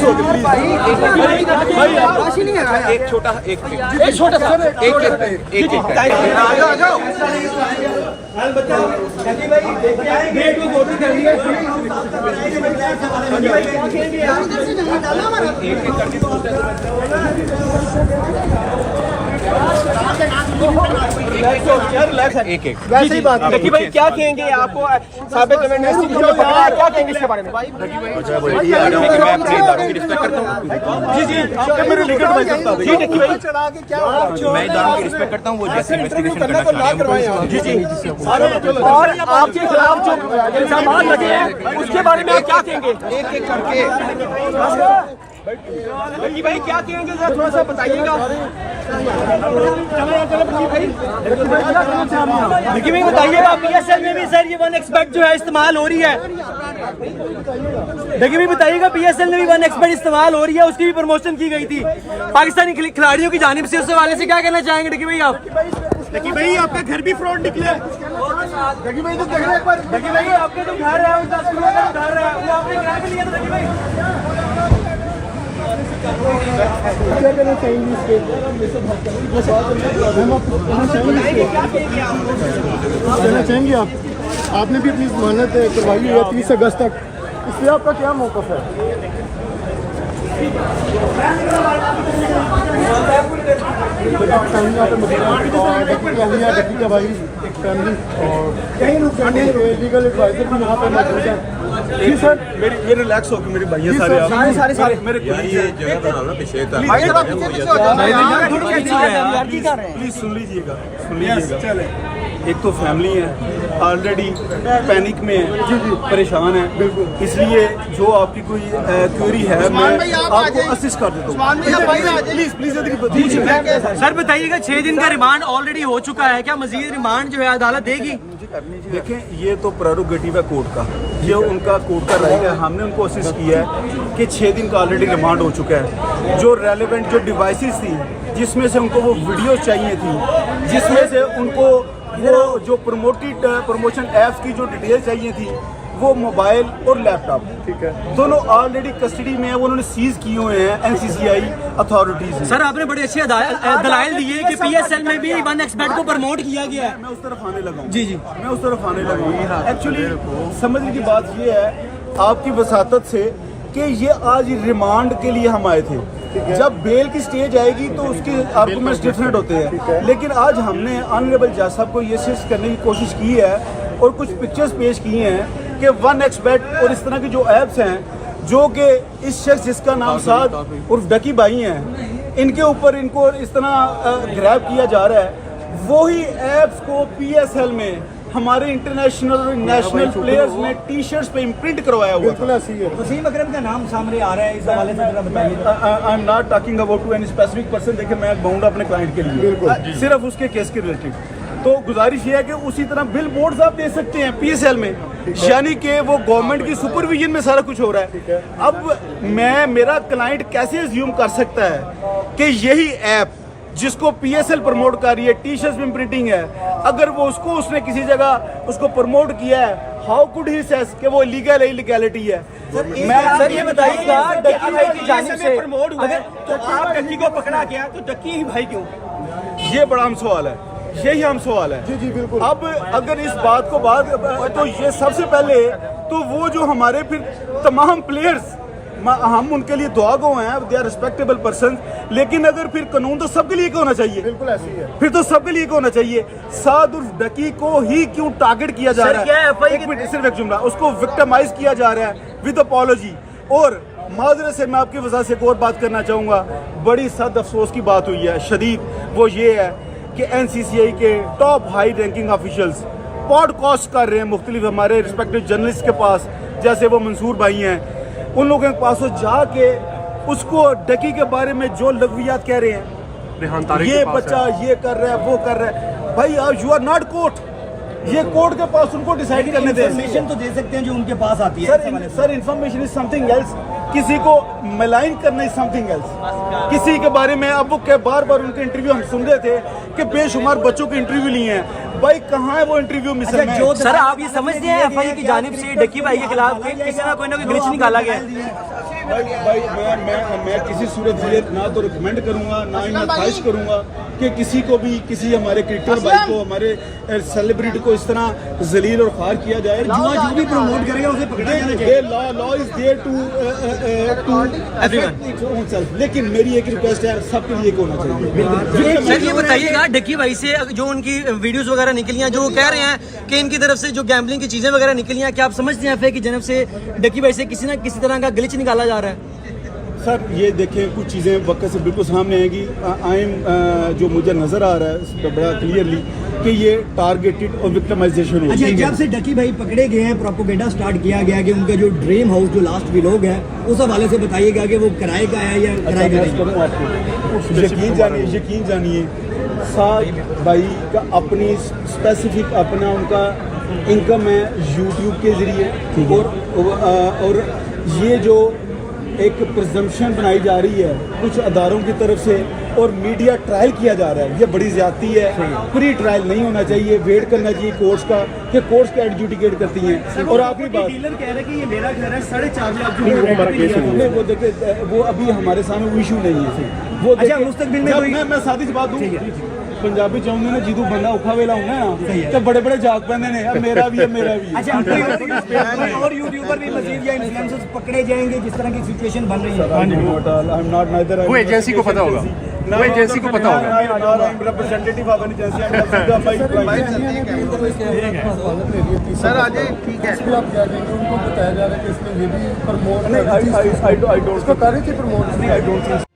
Relax हो गए please. एक छोटा एक छोटा सा एक आ जाओ। एक एक वैसे ही बात है भाई, क्या कहेंगे आपको साबित कमेंट क्या कहेंगे इसके बारे में? मैं अपने इदारों की रिस्पेक्ट करता हूँ। जी जी मेरे लीगल भाई मैं इदारों की रिस्पेक्ट करता हूँ, वो जैसे इन्वेस्टिगेशन करना चाहिए। जी जी और आपके खिलाफ जो इल्जाम लगे हैं उसके बारे में आप क्या कहेंगे? एक एक करके भाई क्या कहेंगे जरा थोड़ा सा बताइएगा। देखिए भाई बताइएगा, PSL में भी सर ये 1xBet जो है इस्तेमाल हो रही है। देखिए भाई बताइएगा, PSL में भी 1xBet इस्तेमाल हो रही है, उसकी भी प्रमोशन की गई थी पाकिस्तानी खिलाड़ियों की जानिब से। उस हवाले से क्या कहना चाहेंगे देखिए भाई आप? देखिए भाई आपका घर भी फ्रॉड निकला है। देखिए भाई तो देख रहे हैं पर देखिए भाई आपके जो घर है 10 किलो का घर है वो आपने किराए पे लिया था। देखिए भाई क्या करना चाहेंगे इसके? कहना चाहेंगे आप? आपने भी अपनी जमानत करवाई है 30 अगस्त तक, इसलिए आपका क्या मौक़िफ़ है? फैमिली और लीगल एडवाइजर भी यहाँ पे मौजूद है। जी सर ये रिलैक्स होकर मेरे भाई सारे मेरे जगह पर डालना पीछे प्लीज सुन लीजिएगा एक तो फैमिली है ऑलरेडी पैनिक में है, परेशान है, इसलिए जो आपकी कोई क्वेरी है मैं आपको असिस्ट कर देता हूँ। प्लीज प्लीज सर बताइएगा 6 दिन का रिमांड ऑलरेडी हो चुका है, क्या मजीद रिमांड जो है अदालत देगी? देखें ये तो प्रेरोगेटिव है कोर्ट का, ये उनका कोर्ट का राइट है। हमने उनको असिस्ट किया है कि 6 दिन का ऑलरेडी रिमांड हो चुका है। जो रेलेवेंट जो डिवाइसेस थी जिसमें से उनको वो वीडियो चाहिए थी, जिसमें से उनको वो जो प्रमोशन ऐप्स की जो डिटेल चाहिए थी, वो मोबाइल और लैपटॉप, ठीक है, दोनों ऑलरेडी कस्टडी में है, वो उन्होंने सीज किए हुए हैं NCCI अथॉरिटीज। सर आपने बड़े अच्छे दलाइल दिए कि PSL में भी 1xBet को प्रमोट किया गया है। मैं उस तरफ आने लगा हूँ। जी मैं उस तरफ आने लगा हूँ। एक्चुअली समझने की बात ये है आपकी वसातत से कि ये आज रिमांड के लिए हम आए थे। जब बेल की स्टेज आएगी तो उसके आर्गुमेंट्स डिफरेंट होते हैं, लेकिन आज हमने ऑनरेबल जज साहब को ये सिस्ट करने की कोशिश की है और कुछ पिक्चर्स पेश किए हैं कि 1xBet और इस तरह की जो ऐप्स हैं जो कि इस शख्स जिसका नाम साद उर्फ डकी भाई हैं, इनके ऊपर इनको इस तरह ग्रैब किया जा रहा है। वही ऐप्स को PSL में हमारे इंटरनेशनल और नेशनल प्लेयर्स ने टी-शर्ट्स पे इम्प्रिंट करवाया हुआ था। वसीम अकरम का नाम सामने आ रहा है, इस हवाले से जरा बताइए। I am not talking about to any specific person. देखिए मैं बाउंड अपने क्लाइंट के लिए सिर्फ उसके केस के रिलेटेड। तो गुजारिश ये है कि उसी तरह बिल बोर्ड्स आप दे सकते हैं PSL में, यानी कि वो गवर्नमेंट की सुपरविजन में सारा कुछ हो रहा है। अब मेरा क्लाइंट कैसे अज्यूम कर सकता है कि यही ऐप जिसको PSL प्रमोट कर रही है, टी-शर्ट्स में प्रिंटिंग है, अगर वो उसने किसी जगह उसको प्रमोट किया है, हाउ कुड ही सेस कि वो लीगल है, इलीगैलिटी है? सर ये बताइएगा डक्की भाई की जानिब से प्रमोट हुआ है तो आप डक्की को पकड़ा गया तो डक्की ही भाई क्यों? ये बड़ा हम सवाल है, यही हम सवाल है। जी बिल्कुल। अब अगर इस बात को तो ये सबसे पहले तो वो जो हमारे फिर तमाम प्लेयर्स, हम उनके लिए दुआ गो हैं, दे आर रिस्पेक्टेबल पर्सन, लेकिन अगर फिर कानून तो सबके लिए होना चाहिए। बिल्कुल ऐसी है, फिर तो सबके लिए होना चाहिए। साद उर्फ डकी को ही क्यों टारगेट किया जा रहा है? एक मिनट, सिर्फ एक जुमला, उसको विक्टिमाइज किया जा रहा है विद अपॉलॉजी। और माजरत से मैं आपकी वजह से एक और बात करना चाहूँगा, बड़ी सद अफसोस की बात हुई है शदीद, वो ये है कि NCCI के top high ranking officials podcast कर रहे हैं मुख्तलिफ हमारे रिस्पेक्टिव जर्नलिस्ट के पास, जैसे वो मंसूर भाई हैं, उन लोगों के पास जाके उसको डकी के बारे में जो लघवियात कह रहे हैं, ये बच्चा ये कर रहा है, वो कर रहा है। भाई यू आर नॉट कोर्ट, ये कोर्ट के पास उनको डिसाइड करने दें। इन्फॉर्मेशन तो दे सकते हैं जो उनके पास आती है। Sir information is something else, किसी को मलाइन करना इज समथिंग एल्स। किसी के बारे में अब वो क्या बार बार उनके इंटरव्यू हम सुन रहे थे कि बेशुमार बच्चों के इंटरव्यू लिए हैं, भाई कहाँ है वो इंटरव्यू मिस है? सर आप ये समझते हैं एफआई की जानिब से डक्की भाई के खिलाफ किसी ना कोई ग्लिच निकाला गया है? भाई मैं किसी सूरत में ना तो रिकमेंड करूंगा ना ही मैं ख्वाहिश करूंगा कि किसी को भी किसी हमारे क्रिकेटर भाई को हमारे सेलिब्रिटी को इस तरह जलील और ख्वार किया जाए। जो भी प्रमोट करेगा उसे पकड़ा जाना चाहिए। लॉ इज देयर टू लेकिन मेरी एक रिक्वेस्ट है सबके लिए होना चाहिए। सर ये बताइएगा डक्की भाई से जो उनकी वीडियोस वगैरह निकली हैं जो वो कह रहे हैं कि इनकी तरफ से जो गैम्बलिंग की चीजें वगैरह निकली हैं, क्या आप समझते हैं एफआई की जनब से डक्की भाई से किसी ना किसी तरह का ग्लिच निकाला जा रहा है? सर ये देखें कुछ चीज़ें वक्त से बिल्कुल सामने आएंगी। आई एम जो मुझे नज़र आ रहा है इस पर बड़ा क्लियरली कि ये टारगेटेड और विक्टिमाइजेशन हो। अच्छा, जब से डक्की भाई पकड़े गए हैं प्रोपेगेंडा स्टार्ट किया गया कि उनका जो ड्रीम हाउस जो लास्ट व्लॉग है उस हवाले से बताइएगा कि वो कराएगा है या कराएगा नहीं? यकीन जानिए साद भाई का अपनी स्पेसिफिक अपना उनका इनकम है यूट्यूब के ज़रिए और ये जो एक प्रिजम्पशन बनाई जा रही है कुछ अदारों की तरफ से और मीडिया ट्रायल किया जा रहा है, ये बड़ी ज्यादती है। प्री ट्रायल नहीं होना चाहिए, वेट करना चाहिए कोर्ट्स का कि कोर्ट्स का एडजुडिकेट करती हैं। और आखिरी बात, डीलर कह रहे हैं कि ये मेरा घर है, 4.5 लाख वो देखे वो अभी हमारे सामने वो इशू नहीं है। वो अच्छा, मुस्तकबिल में मैं सादी सी बात दूं, पंजाबी चाहते ने जिदू बंदा औखा वेला होना ना तो बड़े बड़े जाग पैंदे ने मेरा भी है मेरा भी है। अच्छा, और यूट्यूबर भी मजीद या इन्फ्लुएंसर्स पकड़े जाएंगे जिस तरह की सिचुएशन बन रही है? आई एम नॉट नाइदर। वो एजेंसी को पता होगा, वो एजेंसी को पता होगा। रिप्रेजेंटेटिव ऑफ एजेंसी सर आज ठीक है, आप क्या कहेंगे? उनको बताया जा रहा है कि इसमें ये भी प्रमोट नहीं, आई डोंट इसको कर रही थी प्रमोट। I don't